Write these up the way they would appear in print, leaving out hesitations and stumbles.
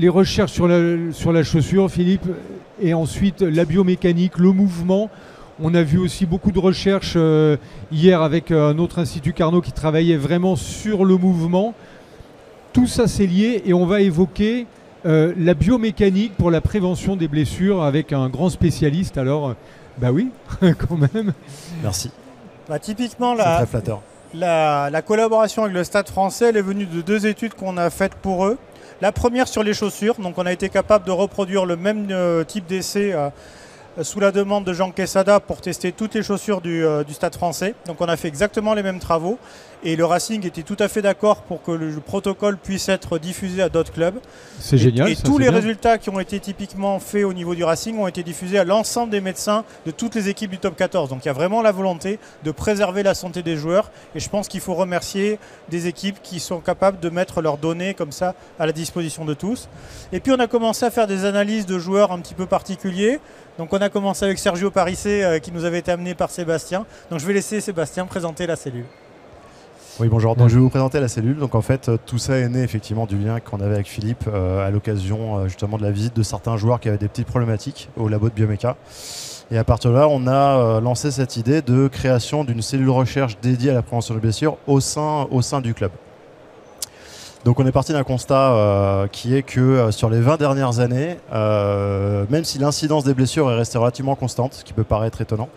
les recherches sur la chaussure, Philippe, et ensuite la biomécanique, le mouvement. On a vu aussi beaucoup de recherches hier avec un autre institut Carnot qui travaillait vraiment sur le mouvement. Tout ça c'est lié et on va évoquer la biomécanique pour la prévention des blessures avec un grand spécialiste. Alors, bah oui, quand même. Merci. Bah, typiquement, c'est très flatteur. La collaboration avec le Stade français, elle est venue de 2 études qu'on a faites pour eux. La première sur les chaussures, donc on a été capable de reproduire le même type d'essai sous la demande de Jean Quesada pour tester toutes les chaussures du Stade français. Donc on a fait exactement les mêmes travaux et le Racing était tout à fait d'accord pour que le protocole puisse être diffusé à d'autres clubs. C'est génial. Et tous les résultats qui ont été typiquement faits au niveau du Racing ont été diffusés à l'ensemble des médecins de toutes les équipes du top 14. Donc il y a vraiment la volonté de préserver la santé des joueurs et je pense qu'il faut remercier des équipes qui sont capables de mettre leurs données comme ça à la disposition de tous. Et puis on a commencé à faire des analyses de joueurs un petit peu particuliers. Donc on a commencé avec Sergio Parissé qui nous avait été amené par Sébastien. Donc je vais laisser Sébastien présenter la cellule. Oui, bonjour. Donc, je vais vous présenter la cellule. Donc en fait, tout ça est né effectivement du lien qu'on avait avec Philippe à l'occasion justement de la visite de certains joueurs qui avaient des petites problématiques au labo de Bioméca. Et à partir de là, on a lancé cette idée de création d'une cellule recherche dédiée à la prévention des blessures au sein du club. Donc on est parti d'un constat qui est que sur les 20 dernières années, même si l'incidence des blessures est restée relativement constante, ce qui peut paraître étonnant,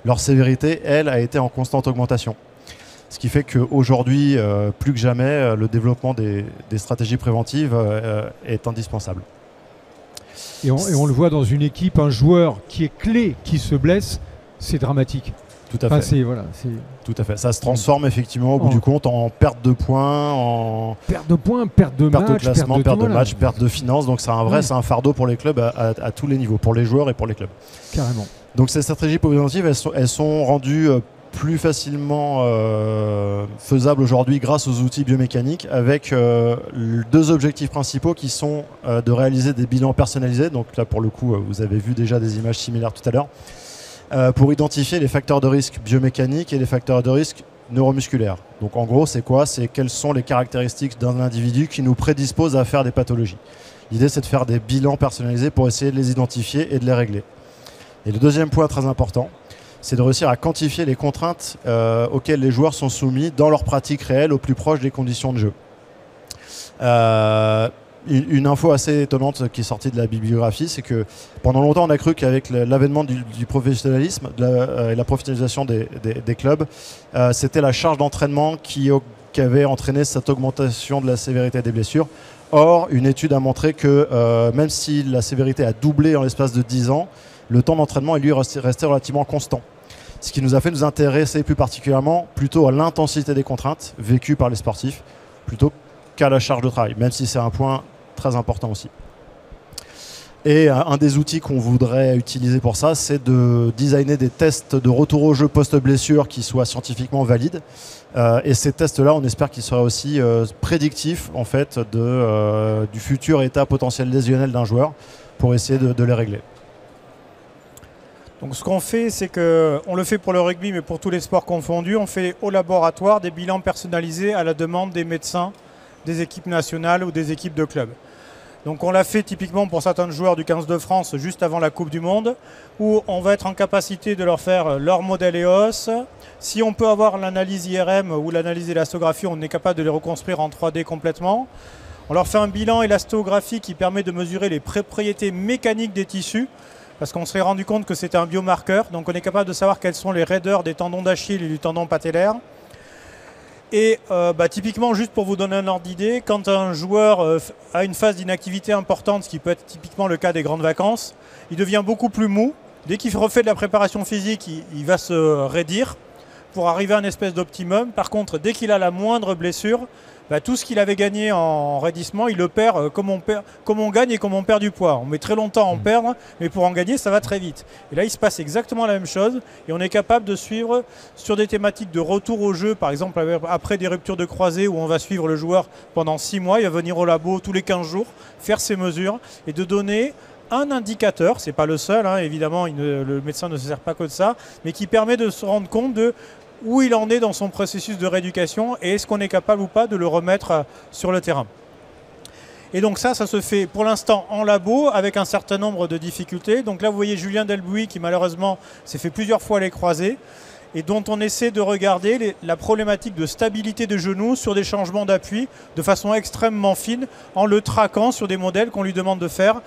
leur sévérité, elle, a été en constante augmentation. Ce qui fait qu'aujourd'hui, plus que jamais, le développement des stratégies préventives est indispensable. Et on le voit dans une équipe, un joueur qui est clé, qui se blesse, c'est dramatique. Tout à fait. Tout à fait. Ça se transforme effectivement au bout du compte en perte de points, en perte de points, perte de match, de classement, perte de match, perte de finances. Donc c'est un fardeau pour les clubs à tous les niveaux, pour les joueurs et pour les clubs. Carrément. Donc ces stratégies préventives, elles sont rendues plus facilement faisables aujourd'hui grâce aux outils biomécaniques avec 2 objectifs principaux qui sont de réaliser des bilans personnalisés. Donc là pour le coup, vous avez vu déjà des images similaires tout à l'heure. Pour identifier les facteurs de risque biomécaniques et les facteurs de risque neuromusculaires. Donc en gros, c'est quoi? C'est quelles sont les caractéristiques d'un individu qui nous prédisposent à faire des pathologies. L'idée, c'est de faire des bilans personnalisés pour essayer de les identifier et de les régler. Et le deuxième point très important, c'est de réussir à quantifier les contraintes auxquelles les joueurs sont soumis dans leur pratique réelle au plus proche des conditions de jeu. Une info assez étonnante qui est sortie de la bibliographie, c'est que pendant longtemps on a cru qu'avec l'avènement du professionnalisme et la professionnalisation des clubs, c'était la charge d'entraînement qui avait entraîné cette augmentation de la sévérité des blessures. Or, une étude a montré que même si la sévérité a doublé en l'espace de 10 ans, le temps d'entraînement est lui resté relativement constant. Ce qui nous a fait nous intéresser plus particulièrement plutôt à l'intensité des contraintes vécues par les sportifs plutôt qu'à la charge de travail, même si c'est un point très important aussi. Et un des outils qu'on voudrait utiliser pour ça, c'est de designer des tests de retour au jeu post-blessure qui soient scientifiquement valides. Et ces tests-là, on espère qu'ils seraient aussi prédictifs en fait, du futur état potentiel lésionnel d'un joueur pour essayer de les régler. Donc ce qu'on fait, c'est qu'on le fait pour le rugby, mais pour tous les sports confondus, on fait au laboratoire des bilans personnalisés à la demande des médecins, des équipes nationales ou des équipes de clubs. Donc on l'a fait typiquement pour certains joueurs du 15 de France juste avant la Coupe du Monde, où on va être en capacité de leur faire leur modèle EOS. Si on peut avoir l'analyse IRM ou l'analyse élastographie, on est capable de les reconstruire en 3D complètement. On leur fait un bilan élastographie qui permet de mesurer les propriétés mécaniques des tissus, parce qu'on s'est rendu compte que c'était un biomarqueur. Donc on est capable de savoir quelles sont les raideurs des tendons d'Achille et du tendon patellaire. Et typiquement, juste pour vous donner un ordre d'idée, quand un joueur a une phase d'inactivité importante, ce qui peut être typiquement le cas des grandes vacances, il devient beaucoup plus mou. Dès qu'il refait de la préparation physique, il va se raidir pour arriver à une espèce d'optimum. Par contre, dès qu'il a la moindre blessure, tout ce qu'il avait gagné en raidissement, il le perd comme on gagne et comme on perd du poids. On met très longtemps à en perdre, mais pour en gagner, ça va très vite. Et là, il se passe exactement la même chose. Et on est capable de suivre sur des thématiques de retour au jeu, par exemple après des ruptures de croisés où on va suivre le joueur pendant 6 mois. Il va venir au labo tous les 15 jours, faire ses mesures et de donner un indicateur, c'est pas le seul, évidemment, le médecin ne se sert pas que de ça, mais qui permet de se rendre compte de où il en est dans son processus de rééducation et est-ce qu'on est capable ou pas de le remettre sur le terrain. Et donc ça se fait pour l'instant en labo avec un certain nombre de difficultés. Donc là, vous voyez Julien Delbouy qui malheureusement s'est fait plusieurs fois les croisés et dont on essaie de regarder la problématique de stabilité de genou sur des changements d'appui de façon extrêmement fine en le traquant sur des modèles qu'on lui demande de faire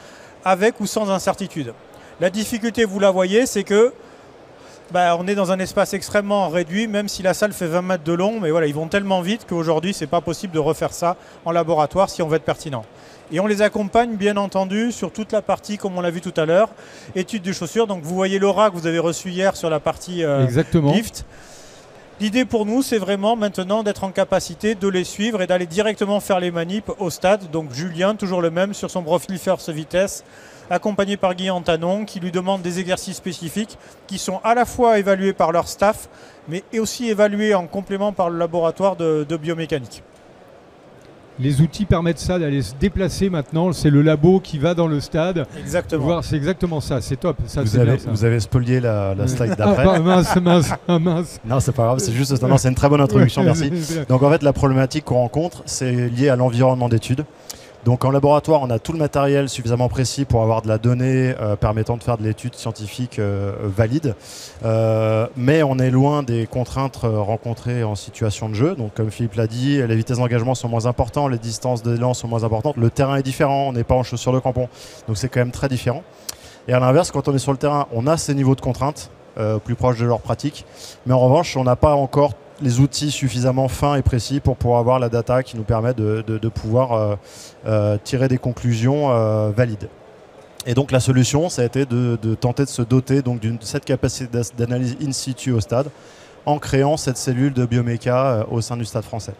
avec ou sans incertitude. La difficulté, vous la voyez, c'est que on est dans un espace extrêmement réduit, même si la salle fait 20 mètres de long, mais voilà, ils vont tellement vite qu'aujourd'hui, ce n'est pas possible de refaire ça en laboratoire si on veut être pertinent. Et on les accompagne, bien entendu, sur toute la partie, comme on l'a vu tout à l'heure, étude des chaussures. Donc vous voyez l'aura que vous avez reçu hier sur la partie lift. L'idée pour nous, c'est vraiment maintenant d'être en capacité de les suivre et d'aller directement faire les manips au stade. Donc Julien, toujours le même, sur son profil First Vitesse, accompagné par Guy Antanon, qui lui demande des exercices spécifiques qui sont à la fois évalués par leur staff, mais aussi évalués en complément par le laboratoire de biomécanique. Les outils permettent ça, d'aller se déplacer maintenant. C'est le labo qui va dans le stade. Exactement. C'est exactement ça, c'est top. Ça, vous avez spolié la slide d'après. Mince. Non, c'est pas grave, c'est juste c'est une très bonne introduction, merci. Donc en fait, la problématique qu'on rencontre, c'est lié à l'environnement d'études. Donc en laboratoire, on a tout le matériel suffisamment précis pour avoir de la donnée permettant de faire de l'étude scientifique valide. Mais on est loin des contraintes rencontrées en situation de jeu. Donc comme Philippe l'a dit, les vitesses d'engagement sont moins importantes, les distances d'élan sont moins importantes, le terrain est différent, on n'est pas en chaussures de crampons. Donc c'est quand même très différent. Et à l'inverse, quand on est sur le terrain, on a ces niveaux de contraintes plus proches de leur pratique. Mais en revanche, on n'a pas encore les outils suffisamment fins et précis pour pouvoir avoir la data qui nous permet de pouvoir tirer des conclusions valides. Et donc la solution, ça a été de tenter de se doter donc de cette capacité d'analyse in situ au stade en créant cette cellule de bioméca au sein du Stade Français.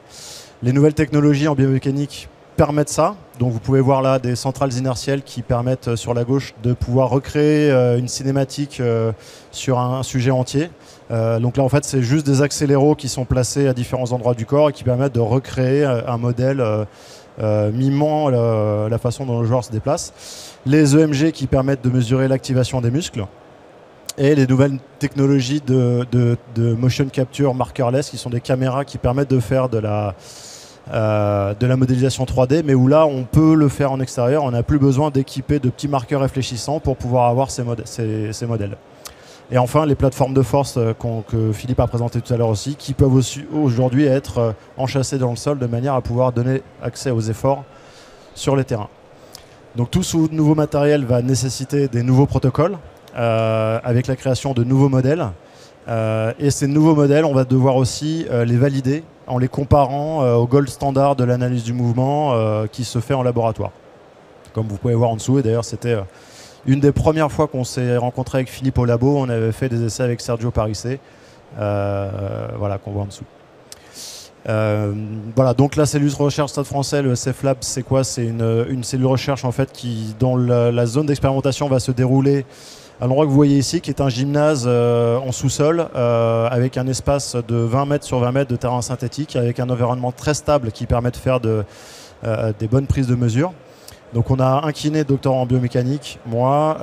Les nouvelles technologies en biomécanique permettent ça. Donc vous pouvez voir là des centrales inertielles qui permettent sur la gauche de pouvoir recréer une cinématique sur un sujet entier. Donc là en fait c'est juste des accéléros qui sont placés à différents endroits du corps et qui permettent de recréer un modèle mimant la façon dont le joueur se déplace. Les EMG qui permettent de mesurer l'activation des muscles. Et les nouvelles technologies de motion capture markerless qui sont des caméras qui permettent de faire de la modélisation 3D, mais où là on peut le faire en extérieur, on n'a plus besoin d'équiper de petits marqueurs réfléchissants pour pouvoir avoir ces modèles. Et enfin les plateformes de force que Philippe a présenté tout à l'heure aussi, qui peuvent aujourd'hui être enchâssées dans le sol de manière à pouvoir donner accès aux efforts sur les terrains. Donc tout ce nouveau matériel va nécessiter des nouveaux protocoles avec la création de nouveaux modèles. Et ces nouveaux modèles, on va devoir aussi les valider en les comparant au gold standard de l'analyse du mouvement qui se fait en laboratoire. Comme vous pouvez voir en dessous, et d'ailleurs c'était une des premières fois qu'on s'est rencontré avec Philippe au labo, on avait fait des essais avec Sergio Parissé, voilà, qu'on voit en dessous. Voilà, donc la cellule recherche Stade Français, le CFLab, c'est quoi? C'est une cellule recherche en fait dont la zone d'expérimentation va se dérouler à l'endroit que vous voyez ici, qui est un gymnase en sous-sol avec un espace de 20 mètres sur 20 mètres de terrain synthétique, avec un environnement très stable qui permet de faire des bonnes prises de mesure. Donc on a un kiné doctorant en biomécanique, moi,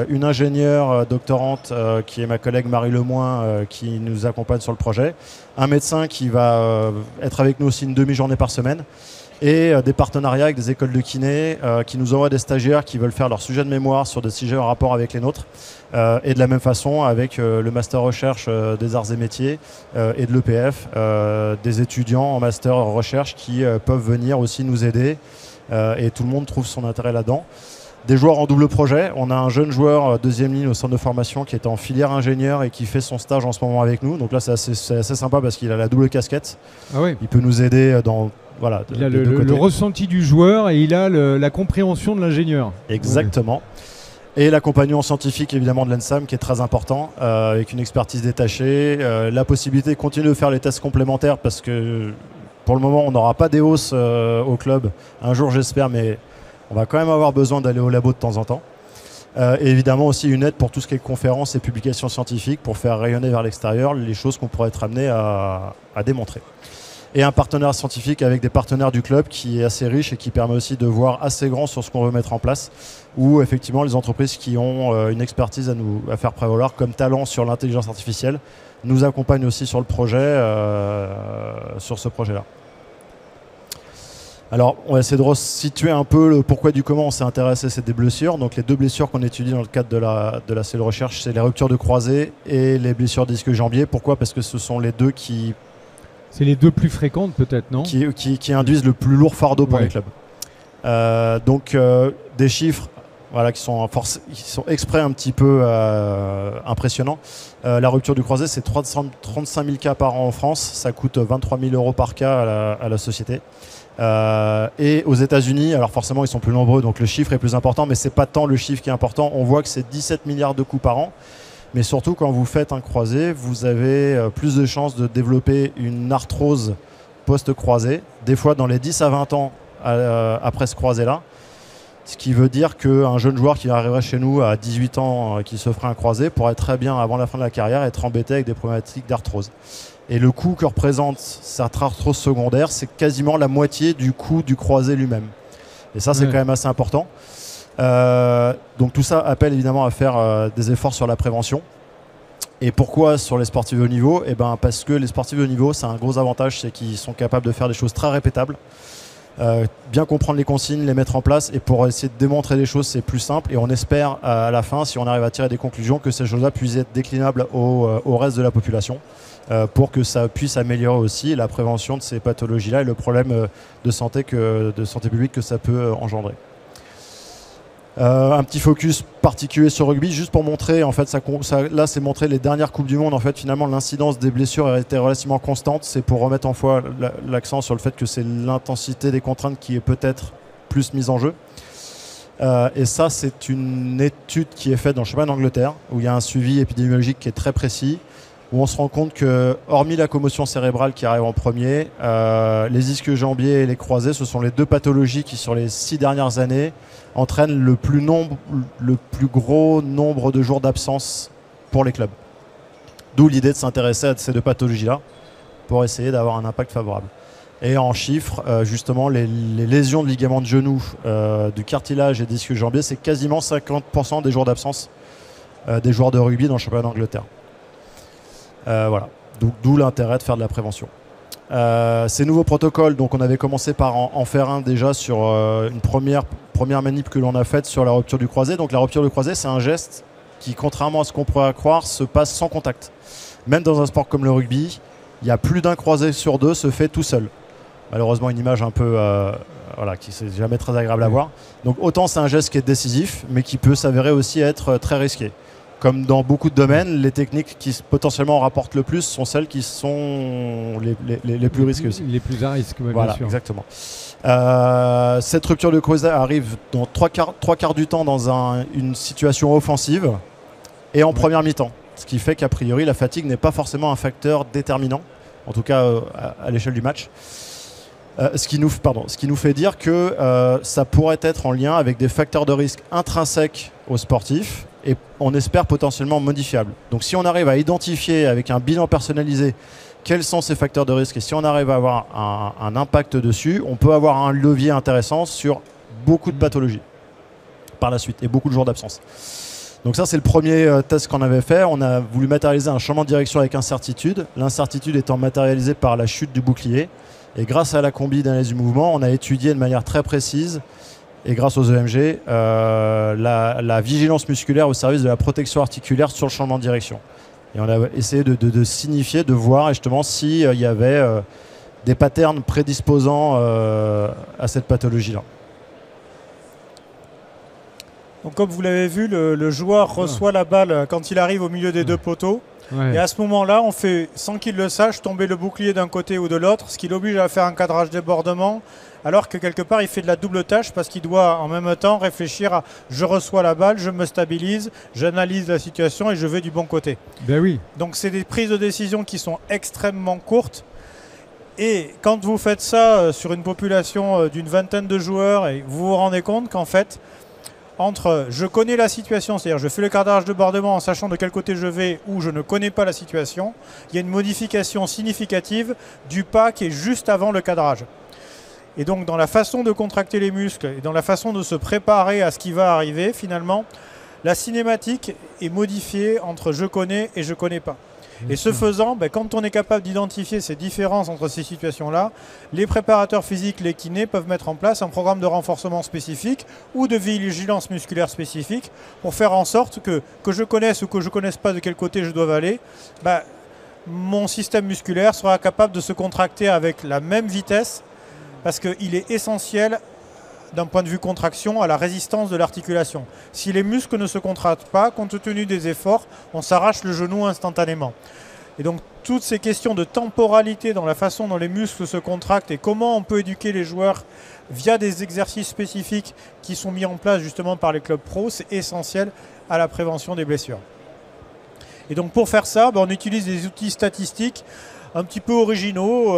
une ingénieure doctorante qui est ma collègue Marie Lemoin qui nous accompagne sur le projet, un médecin qui va être avec nous aussi une demi-journée par semaine, et des partenariats avec des écoles de kiné qui nous envoient des stagiaires qui veulent faire leur sujet de mémoire sur des sujets en rapport avec les nôtres, et de la même façon avec le master recherche des arts et métiers et de l'EPF, des étudiants en master recherche qui peuvent venir aussi nous aider, et tout le monde trouve son intérêt là-dedans. Des joueurs en double projet, on a un jeune joueur deuxième ligne au centre de formation qui est en filière ingénieur et qui fait son stage en ce moment avec nous, donc là c'est assez sympa parce qu'il a la double casquette. Ah ouais. Il peut nous aider dans... Voilà, il a le ressenti du joueur et il a la compréhension de l'ingénieur. Exactement. Et l'accompagnement scientifique évidemment de l'ENSAM qui est très important, avec une expertise détachée, la possibilité de continuer de faire les tests complémentaires parce que pour le moment on n'aura pas d'EOS au club, un jour j'espère, mais on va quand même avoir besoin d'aller au labo de temps en temps. Et évidemment aussi une aide pour tout ce qui est conférences et publications scientifiques pour faire rayonner vers l'extérieur les choses qu'on pourrait être amené à démontrer. Et un partenaire scientifique avec des partenaires du club qui est assez riche et qui permet aussi de voir assez grand sur ce qu'on veut mettre en place, où effectivement les entreprises qui ont une expertise à faire prévaloir comme talent sur l'intelligence artificielle nous accompagnent aussi sur le projet, sur ce projet-là. Alors, on va essayer de resituer un peu le pourquoi du comment on s'est intéressé à ces deux blessures. Donc, les deux blessures qu'on étudie dans le cadre de la cellule recherche, c'est les ruptures de croisée et les blessures disque jambier. Pourquoi? Parce que ce sont les deux C'est les deux plus fréquentes peut-être, non? Qui induisent le plus lourd fardeau pour les clubs. Des chiffres qui sont exprès un petit peu impressionnants. La rupture du croisé, c'est 35 000 cas par an en France. Ça coûte 23 000 € par cas à la société. Et aux États-Unis, alors forcément ils sont plus nombreux, donc le chiffre est plus important, mais c'est pas tant le chiffre qui est important. On voit que c'est 17 milliards de coups par an, mais surtout quand vous faites un croisé, vous avez plus de chances de développer une arthrose post-croisé, des fois dans les 10 à 20 ans après ce croisé-là. Ce qui veut dire qu'un jeune joueur qui arriverait chez nous à 18 ans, qui se ferait un croisé, pourrait très bien, avant la fin de la carrière, être embêté avec des problématiques d'arthrose. Et le coût que représente cette arthrose secondaire, c'est quasiment la moitié du coût du croisé lui-même. Et ça, c'est quand même assez important. Donc tout ça appelle évidemment à faire des efforts sur la prévention. Et pourquoi sur les sportifs de haut niveau? Parce que les sportifs de haut niveau, c'est un gros avantage, c'est qu'ils sont capables de faire des choses très répétables. Bien comprendre les consignes, les mettre en place, et pour essayer de démontrer des choses, c'est plus simple, et on espère à la fin, si on arrive à tirer des conclusions, que ces choses-là puissent être déclinables au reste de la population, pour que ça puisse améliorer aussi la prévention de ces pathologies-là et le problème de santé publique que ça peut engendrer. Un petit focus particulier sur rugby, juste pour montrer, en fait, là c'est montrer les dernières Coupes du Monde, en fait, finalement l'incidence des blessures a été relativement constante. C'est pour remettre en fois l'accent sur le fait que c'est l'intensité des contraintes qui est peut-être plus mise en jeu. Et ça, c'est une étude qui est faite dans le championnat d'Angleterre, où il y a un suivi épidémiologique qui est très précis, où on se rend compte que, hormis la commotion cérébrale qui arrive en premier, les ischios jambiers et les croisés, ce sont les deux pathologies qui, sur les 6 dernières années, entraînent le plus gros nombre de jours d'absence pour les clubs. D'où l'idée de s'intéresser à ces deux pathologies-là pour essayer d'avoir un impact favorable. Et en chiffres, justement, les lésions de ligaments de genou, du cartilage et des ischios jambiers, c'est quasiment 50% des jours d'absence des joueurs de rugby dans le championnat d'Angleterre. Voilà, d'où l'intérêt de faire de la prévention. Ces nouveaux protocoles, donc on avait commencé par en faire un déjà sur une première manip que l'on a faite sur la rupture du croisé. Donc la rupture du croisé, c'est un geste qui, contrairement à ce qu'on pourrait croire, se passe sans contact. Même dans un sport comme le rugby, il y a plus d'un croisé sur deux se fait tout seul. Malheureusement, une image un peu qui c'est jamais très agréable à voir. Donc autant c'est un geste qui est décisif, mais qui peut s'avérer aussi être très risqué. Comme dans beaucoup de domaines, les techniques qui potentiellement rapportent le plus sont celles qui sont les plus risquées aussi. Les plus à risque, oui, voilà, bien sûr. Exactement. Cette rupture de croisé arrive dans trois quarts du temps dans une situation offensive et en première mi-temps. Ce qui fait qu'a priori, la fatigue n'est pas forcément un facteur déterminant, en tout cas à l'échelle du match. Ce qui nous fait dire que ça pourrait être en lien avec des facteurs de risque intrinsèques aux sportifs et on espère potentiellement modifiables. Donc si on arrive à identifier avec un bilan personnalisé quels sont ces facteurs de risque et si on arrive à avoir un impact dessus, on peut avoir un levier intéressant sur beaucoup de pathologies par la suite et beaucoup de jours d'absence. Donc ça, c'est le premier test qu'on avait fait. On a voulu matérialiser un changement de direction avec incertitude, l'incertitude étant matérialisée par la chute du bouclier. Et grâce à la combi d'analyse du mouvement, on a étudié de manière très précise, et grâce aux EMG, la vigilance musculaire au service de la protection articulaire sur le changement de direction. Et on a essayé de signifier, de voir justement s'il y avait des patterns prédisposants à cette pathologie-là. Donc comme vous l'avez vu, le joueur reçoit la balle quand il arrive au milieu des deux poteaux. Ouais. Et à ce moment-là, on fait, sans qu'il le sache, tomber le bouclier d'un côté ou de l'autre, ce qui l'oblige à faire un cadrage débordement, alors que quelque part, il fait de la double tâche parce qu'il doit en même temps réfléchir à « je reçois la balle, je me stabilise, j'analyse la situation et je vais du bon côté ». Ben oui. Donc c'est des prises de décision qui sont extrêmement courtes. Et quand vous faites ça sur une population d'une vingtaine de joueurs, et vous vous rendez compte qu'en fait, entre je connais la situation, c'est-à-dire je fais le cadrage de bordement en sachant de quel côté je vais ou je ne connais pas la situation, il y a une modification significative du pas qui est juste avant le cadrage. Et donc dans la façon de contracter les muscles et dans la façon de se préparer à ce qui va arriver, finalement, la cinématique est modifiée entre je connais et je connais pas. Et ce faisant, quand on est capable d'identifier ces différences entre ces situations-là, les préparateurs physiques, les kinés peuvent mettre en place un programme de renforcement spécifique ou de vigilance musculaire spécifique pour faire en sorte que je connaisse ou que je ne connaisse pas de quel côté je dois aller, mon système musculaire sera capable de se contracter avec la même vitesse parce qu'il est essentiel d'un point de vue contraction à la résistance de l'articulation. Si les muscles ne se contractent pas, compte tenu des efforts, on s'arrache le genou instantanément. Et donc toutes ces questions de temporalité dans la façon dont les muscles se contractent et comment on peut éduquer les joueurs via des exercices spécifiques qui sont mis en place justement par les clubs pro, c'est essentiel à la prévention des blessures. Et donc pour faire ça, on utilise des outils statistiques un petit peu originaux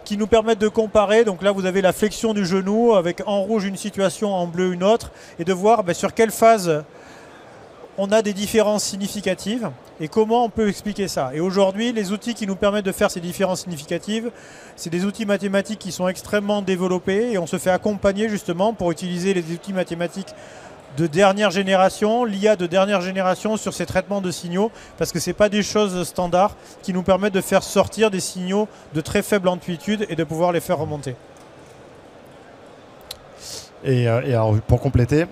qui nous permettent de comparer. Donc là, vous avez la flexion du genou avec en rouge une situation, en bleu une autre, et de voir sur quelle phase on a des différences significatives et comment on peut expliquer ça. Et aujourd'hui, les outils qui nous permettent de faire ces différences significatives, c'est des outils mathématiques qui sont extrêmement développés et on se fait accompagner justement pour utiliser les outils mathématiques de dernière génération, l'IA de dernière génération sur ces traitements de signaux, parce que ce n'est pas des choses standards qui nous permettent de faire sortir des signaux de très faible amplitude et de pouvoir les faire remonter. Et alors pour compléter,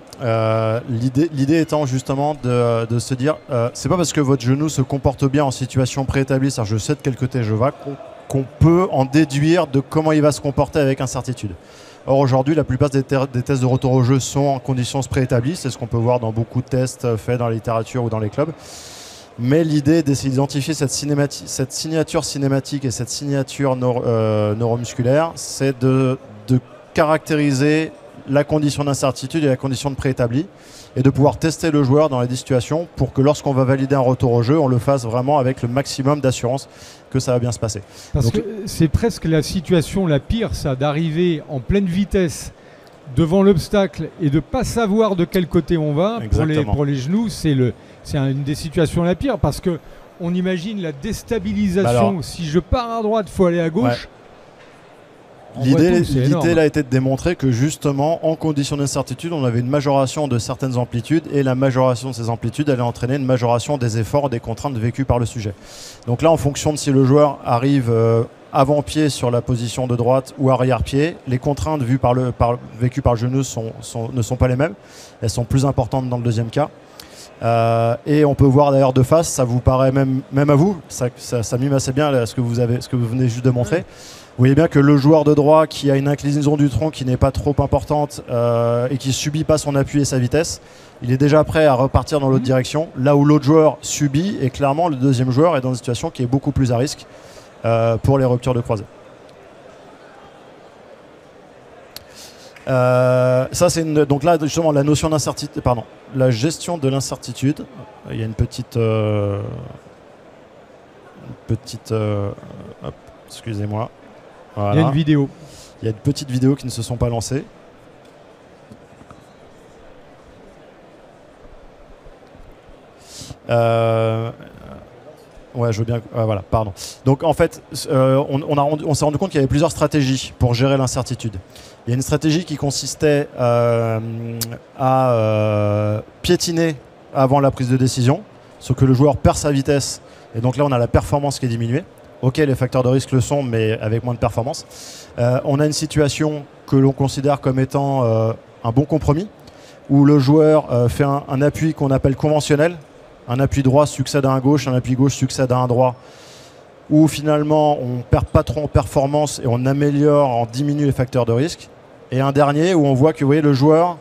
l'idée étant justement de se dire, c'est pas parce que votre genou se comporte bien en situation préétablie, c'est-à-dire je sais de quel côté je vais, qu'on peut en déduire de comment il va se comporter avec incertitude. Or aujourd'hui, la plupart des tests de retour au jeu sont en conditions préétablies, c'est ce qu'on peut voir dans beaucoup de tests faits dans la littérature ou dans les clubs. Mais l'idée d'essayer d'identifier cette signature cinématique et cette signature neuromusculaire, c'est de caractériser la condition d'incertitude et la condition de préétabli et de pouvoir tester le joueur dans les situations pour que lorsqu'on va valider un retour au jeu, on le fasse vraiment avec le maximum d'assurance que ça va bien se passer. Parce que c'est presque la situation la pire, ça, d'arriver en pleine vitesse devant l'obstacle et de ne pas savoir de quel côté on va. Pour les genoux, c'est une des situations la pire parce qu'on imagine la déstabilisation. Si je pars à droite, il faut aller à gauche. Ouais. L'idée là a été de démontrer que justement en condition d'incertitude on avait une majoration de certaines amplitudes et la majoration de ces amplitudes allait entraîner une majoration des efforts, des contraintes vécues par le sujet. Donc là en fonction de si le joueur arrive avant-pied sur la position de droite ou arrière-pied, les contraintes vécues par le genou ne sont pas les mêmes, elles sont plus importantes dans le deuxième cas. Et on peut voir d'ailleurs de face, ça vous paraît même à vous, ça mime assez bien là, ce que vous venez juste de montrer. Vous voyez bien que le joueur de droit qui a une inclinaison du tronc qui n'est pas trop importante et qui ne subit pas son appui et sa vitesse, il est déjà prêt à repartir dans l'autre direction. Là où l'autre joueur subit et clairement le deuxième joueur est dans une situation qui est beaucoup plus à risque pour les ruptures de croisée. Ça c'est donc là justement la notion d'incertitude, la gestion de l'incertitude. Il y a une petite excusez-moi. Voilà. Il y a une vidéo. Il y a de petites vidéos qui ne se sont pas lancées. Ouais, je veux bien. Voilà, pardon. Donc en fait, on s'est rendu compte qu'il y avait plusieurs stratégies pour gérer l'incertitude. Il y a une stratégie qui consistait à piétiner avant la prise de décision, sauf que le joueur perd sa vitesse. Et donc là, on a la performance qui est diminuée. Ok, les facteurs de risque le sont, mais avec moins de performance. On a une situation que l'on considère comme étant un bon compromis, où le joueur fait un appui qu'on appelle conventionnel. Un appui droit succède à un gauche, un appui gauche succède à un droit, où finalement on ne perd pas trop en performance et on améliore, on diminue les facteurs de risque. Et un dernier où on voit que vous voyez, le joueur,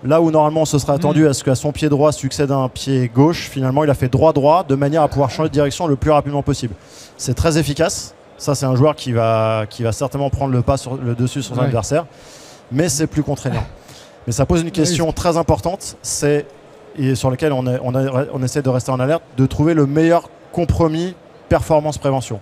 là où normalement on se serait attendu à ce qu'à son pied droit succède à un pied gauche, finalement il a fait droit-droit de manière à pouvoir changer de direction le plus rapidement possible. C'est très efficace. Ça, c'est un joueur qui va certainement prendre le dessus sur son adversaire, mais c'est plus contraignant. Mais ça pose une question très importante, et sur laquelle on essaie de rester en alerte, de trouver le meilleur compromis performance-prévention.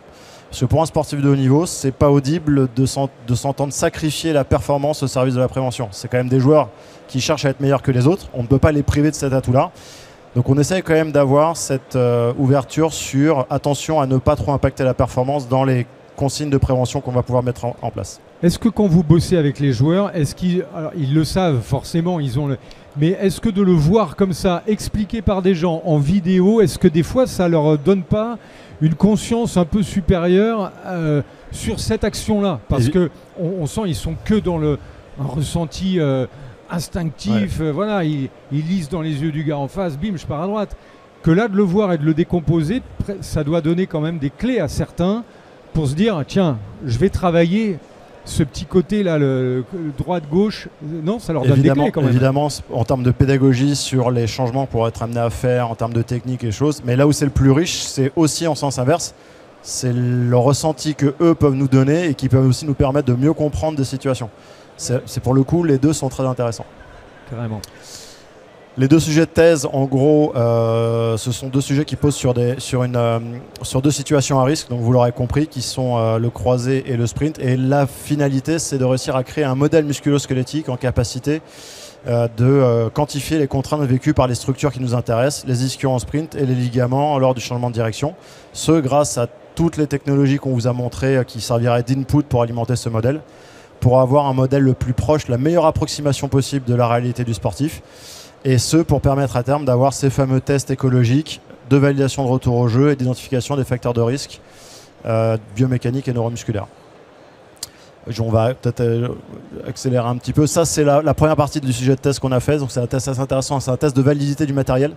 Parce que pour un sportif de haut niveau, c'est pas audible de s'entendre sacrifier la performance au service de la prévention. C'est quand même des joueurs qui cherchent à être meilleurs que les autres. On ne peut pas les priver de cet atout-là. Donc on essaie quand même d'avoir cette ouverture sur attention à ne pas trop impacter la performance dans les consignes de prévention qu'on va pouvoir mettre en place. Est-ce que quand vous bossez avec les joueurs, ils le savent forcément, mais est-ce que de le voir comme ça, expliqué par des gens en vidéo, est-ce que des fois ça leur donne pas une conscience un peu supérieure sur cette action-là? Parce qu'on sent ils sont que dans un ressenti instinctif, voilà, ils lisent dans les yeux du gars en face, bim, je pars à droite. Que là, de le voir et de le décomposer, ça doit donner quand même des clés à certains pour se dire, tiens, je vais travailler ce petit côté-là, le droite-gauche. Non, ça leur donne des clés quand même. Évidemment, en termes de pédagogie sur les changements pour être amené à faire, en termes de technique et choses, mais là où c'est le plus riche, c'est aussi en sens inverse. C'est le ressenti qu'eux peuvent nous donner et qui peuvent aussi nous permettre de mieux comprendre des situations. C'est pour le coup, les deux sont très intéressants. Carrément. Les deux sujets de thèse, en gros, ce sont deux sujets qui posent sur deux situations à risque, donc vous l'aurez compris, qui sont le croisé et le sprint. Et la finalité, c'est de réussir à créer un modèle musculo-squelettique en capacité de quantifier les contraintes vécues par les structures qui nous intéressent, les ischions en sprint et les ligaments lors du changement de direction. Ce, grâce à toutes les technologies qu'on vous a montrées qui serviraient d'input pour alimenter ce modèle, pour avoir un modèle le plus proche, la meilleure approximation possible de la réalité du sportif. Et ce, pour permettre à terme d'avoir ces fameux tests écologiques de validation de retour au jeu et d'identification des facteurs de risque biomécaniques et neuromusculaires. On va peut-être accélérer un petit peu. Ça, c'est la première partie du sujet de test qu'on a fait. Donc, c'est un test assez intéressant. C'est un test de validité du matériel.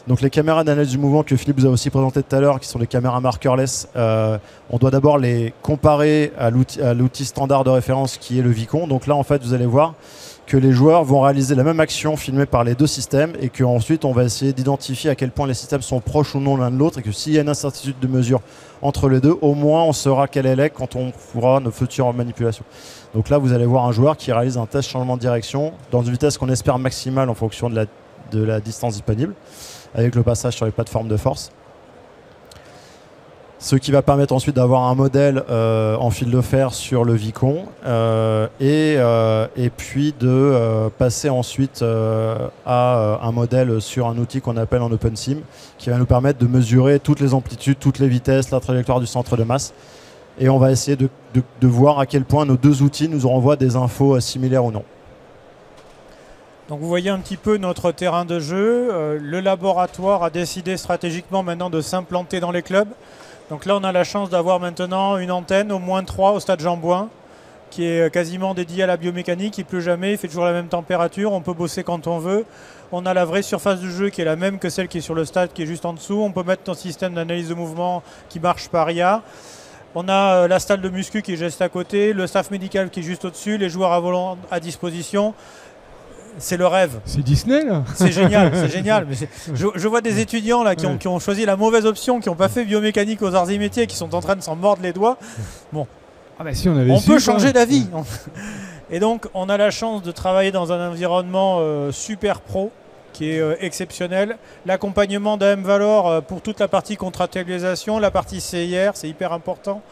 Donc, les caméras d'analyse du mouvement que Philippe vous a aussi présenté tout à l'heure, qui sont les caméras markerless, on doit d'abord les comparer à l'outil standard de référence qui est le Vicon. Donc là, en fait, vous allez voir que les joueurs vont réaliser la même action filmée par les deux systèmes et qu'ensuite on va essayer d'identifier à quel point les systèmes sont proches ou non l'un de l'autre et que s'il y a une incertitude de mesure entre les deux, au moins on saura quelle elle est quand on fera nos futures manipulations. Donc là vous allez voir un joueur qui réalise un test changement de direction dans une vitesse qu'on espère maximale en fonction de la distance disponible avec le passage sur les plateformes de force. Ce qui va permettre ensuite d'avoir un modèle en fil de fer sur le Vicon et puis de passer ensuite à un modèle sur un outil qu'on appelle en OpenSim qui va nous permettre de mesurer toutes les amplitudes, toutes les vitesses, la trajectoire du centre de masse. Et on va essayer de voir à quel point nos deux outils nous renvoient des infos similaires ou non. Donc vous voyez un petit peu notre terrain de jeu. Le laboratoire a décidé stratégiquement maintenant de s'implanter dans les clubs. Donc là, on a la chance d'avoir maintenant une antenne au -3 au stade Jean-Bouin qui est quasiment dédiée à la biomécanique. Il pleut jamais, il fait toujours la même température, on peut bosser quand on veut. On a la vraie surface de jeu qui est la même que celle qui est sur le stade, qui est juste en dessous. On peut mettre un système d'analyse de mouvement qui marche par IA. On a la salle de muscu qui est juste à côté, le staff médical qui est juste au-dessus, les joueurs à volant à disposition. C'est le rêve. C'est Disney là. C'est génial, c'est génial. Mais je vois des étudiants là qui ont choisi la mauvaise option, qui n'ont pas fait biomécanique aux arts et métiers, qui sont en train de s'en mordre les doigts. Bon, si on peut changer d'avis. Et donc on a la chance de travailler dans un environnement super pro qui est exceptionnel. L'accompagnement d'AM Valor pour toute la partie contractualisation, la partie CIR, c'est hyper important.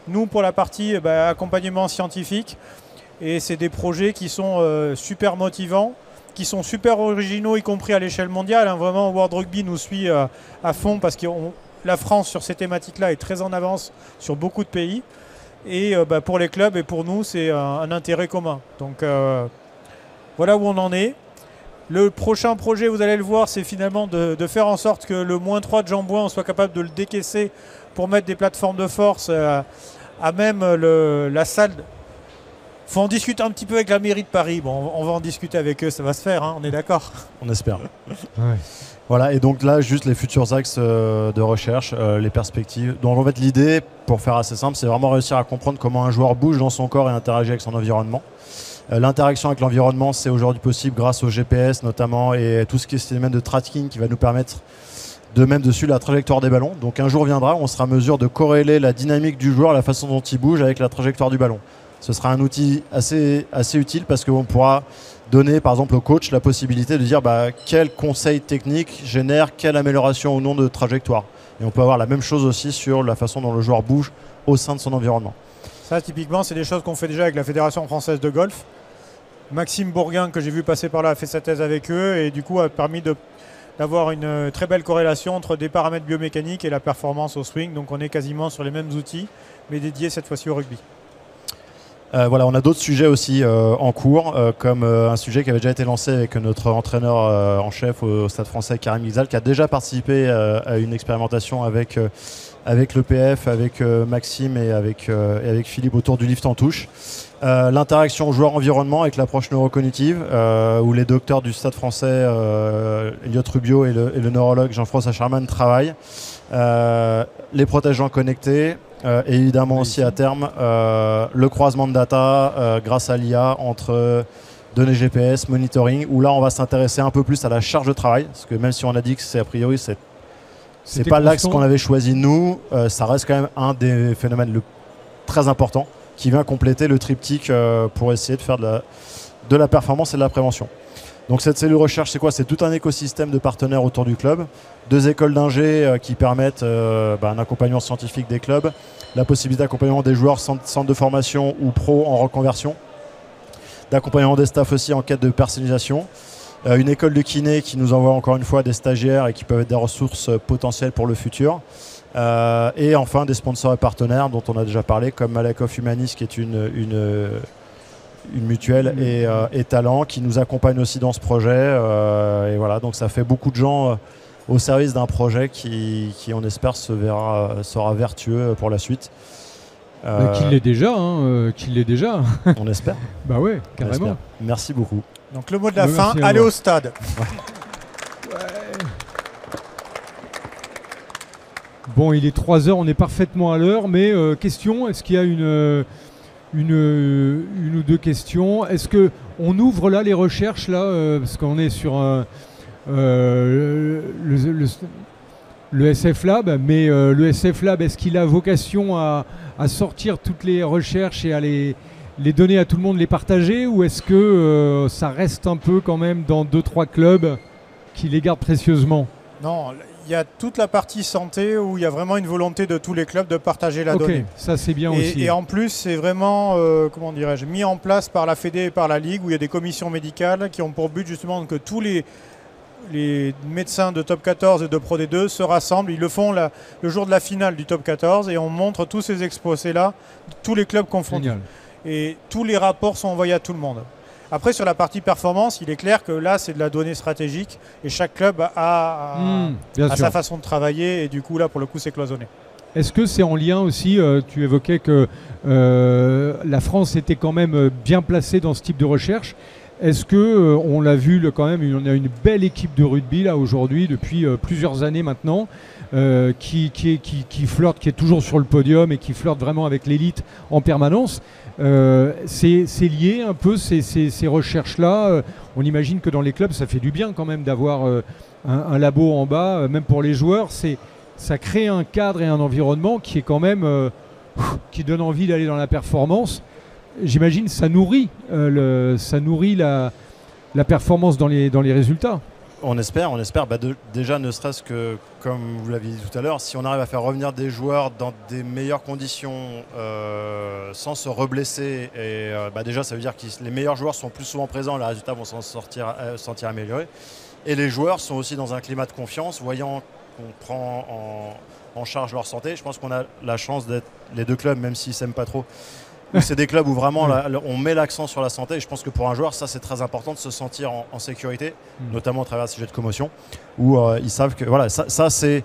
Nous pour la partie accompagnement scientifique. Et c'est des projets qui sont super motivants, qui sont super originaux, y compris à l'échelle mondiale. Vraiment, World Rugby nous suit à fond parce que la France, sur ces thématiques-là, est très en avance sur beaucoup de pays. Et pour les clubs et pour nous, c'est un intérêt commun. Donc voilà où on en est. Le prochain projet, vous allez le voir, c'est finalement de faire en sorte que le -3 de Jean-Bouin, on soit capable de le décaisser pour mettre des plateformes de force à même la salle. Faut en discuter un petit peu avec la mairie de Paris. Bon, on va en discuter avec eux, ça va se faire, hein, on est d'accord. On espère. Voilà, et donc là, juste les futurs axes de recherche, les perspectives. Donc en fait, l'idée, pour faire assez simple, c'est vraiment réussir à comprendre comment un joueur bouge dans son corps et interagit avec son environnement. L'interaction avec l'environnement, c'est aujourd'hui possible grâce au GPS notamment et tout ce qui est système de tracking qui va nous permettre de même dessus la trajectoire des ballons. Donc un jour viendra, on sera en mesure de corréler la dynamique du joueur, la façon dont il bouge avec la trajectoire du ballon. Ce sera un outil assez utile parce qu'on pourra donner par exemple au coach la possibilité de dire quel conseil technique génère quelle amélioration ou non de trajectoire. Et on peut avoir la même chose aussi sur la façon dont le joueur bouge au sein de son environnement. Ça typiquement c'est des choses qu'on fait déjà avec la Fédération française de golf. Maxime Bourguin que j'ai vu passer par là a fait sa thèse avec eux et du coup a permis d'avoir une très belle corrélation entre des paramètres biomécaniques et la performance au swing. Donc on est quasiment sur les mêmes outils, mais dédiés cette fois-ci au rugby. Voilà, on a d'autres sujets aussi en cours, comme un sujet qui avait déjà été lancé avec notre entraîneur en chef au Stade Français, Karim Ghizal, qui a déjà participé à une expérimentation avec l'EPF, avec Maxime et avec Philippe autour du lift en touche. L'interaction joueur-environnement avec l'approche neurocognitive, où les docteurs du Stade Français, Elliot Rubio et le neurologue Jean-François Sherman travaillent. Les protège-gens connectés, et évidemment aussi à terme le croisement de data grâce à l'IA entre données GPS, monitoring, où là on va s'intéresser un peu plus à la charge de travail, parce que même si on a dit que c'est a priori c'est pas l'axe qu'on avait choisi nous, ça reste quand même un des phénomènes très importants qui vient compléter le triptyque pour essayer de faire de la performance et de la prévention. Donc cette cellule recherche, c'est quoi? C'est tout un écosystème de partenaires autour du club, 2 écoles d'ingé qui permettent un accompagnement scientifique des clubs, la possibilité d'accompagnement des joueurs centre de formation ou pro en reconversion, d'accompagnement des staffs aussi en quête de personnalisation, une école de kiné qui nous envoie encore une fois des stagiaires et qui peuvent être des ressources potentielles pour le futur, et enfin des sponsors et partenaires dont on a déjà parlé, comme Malakoff Humanis qui est une mutuelle et Talent qui nous accompagne aussi dans ce projet, et voilà, donc ça fait beaucoup de gens au service d'un projet qui on espère sera vertueux pour la suite. Qu'il l'est déjà, qu'il l'est déjà. On espère. Bah ouais, carrément. Merci beaucoup. Donc le mot de la fin, allez au stade. Ouais. Bon, il est 3h, on est parfaitement à l'heure, mais question, est-ce qu'il y a une ou deux questions? Est-ce qu'on ouvre là les recherches, là, parce qu'on est sur le SF Lab, mais le SF Lab, est-ce qu'il a vocation à sortir toutes les recherches et à les donner à tout le monde, les partager, ou est-ce que ça reste un peu quand même dans 2-3 clubs qui les gardent précieusement? Non, il y a toute la partie santé où il y a vraiment une volonté de tous les clubs de partager la donnée. Ça c'est bien aussi. Et en plus, c'est vraiment, comment dirais-je, mis en place par la Fédé et par la Ligue, où il y a des commissions médicales qui ont pour but justement que tous les médecins de Top 14 et de Pro D2 se rassemblent. Ils le font le jour de la finale du Top 14 et on montre tous ces exposés-là, tous les clubs confondus. Génial. Et tous les rapports sont envoyés à tout le monde. Après, sur la partie performance, il est clair que là, c'est de la donnée stratégique et chaque club a sa façon de travailler et du coup, là, pour le coup, c'est cloisonné. Est-ce que c'est en lien aussi, tu évoquais que la France était quand même bien placée dans ce type de recherche. Est-ce que on l'a vu quand même, on a une belle équipe de rugby là aujourd'hui depuis plusieurs années maintenant, qui flirte, qui est toujours sur le podium et qui flirte vraiment avec l'élite en permanence. C'est lié un peu ces recherches-là. On imagine que dans les clubs, ça fait du bien quand même d'avoir un labo en bas, même pour les joueurs. Ça crée un cadre et un environnement qui est quand même qui donne envie d'aller dans la performance. J'imagine ça nourrit la performance dans les résultats. On espère. Déjà, ne serait-ce que, comme vous l'aviez dit tout à l'heure, si on arrive à faire revenir des joueurs dans des meilleures conditions sans se reblesser, et déjà ça veut dire que les meilleurs joueurs sont plus souvent présents, les résultats vont s'en sentir améliorés. Et les joueurs sont aussi dans un climat de confiance, voyant qu'on prend en charge leur santé. Je pense qu'on a la chance d'être les deux clubs, même s'ils ne s'aiment pas trop. C'est des clubs où vraiment on met l'accent sur la santé, et je pense que pour un joueur, ça c'est très important de se sentir en sécurité, notamment à travers ces jeux de commotion, où ils savent que voilà, ça c'est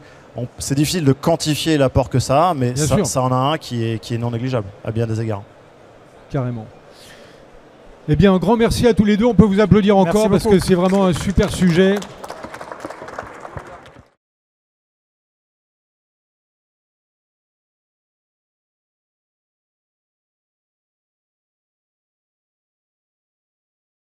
difficile de quantifier l'apport que ça a, mais ça en a un qui est non négligeable à bien des égards. Carrément. Eh bien, un grand merci à tous les deux, on peut vous applaudir encore parce que c'est vraiment un super sujet.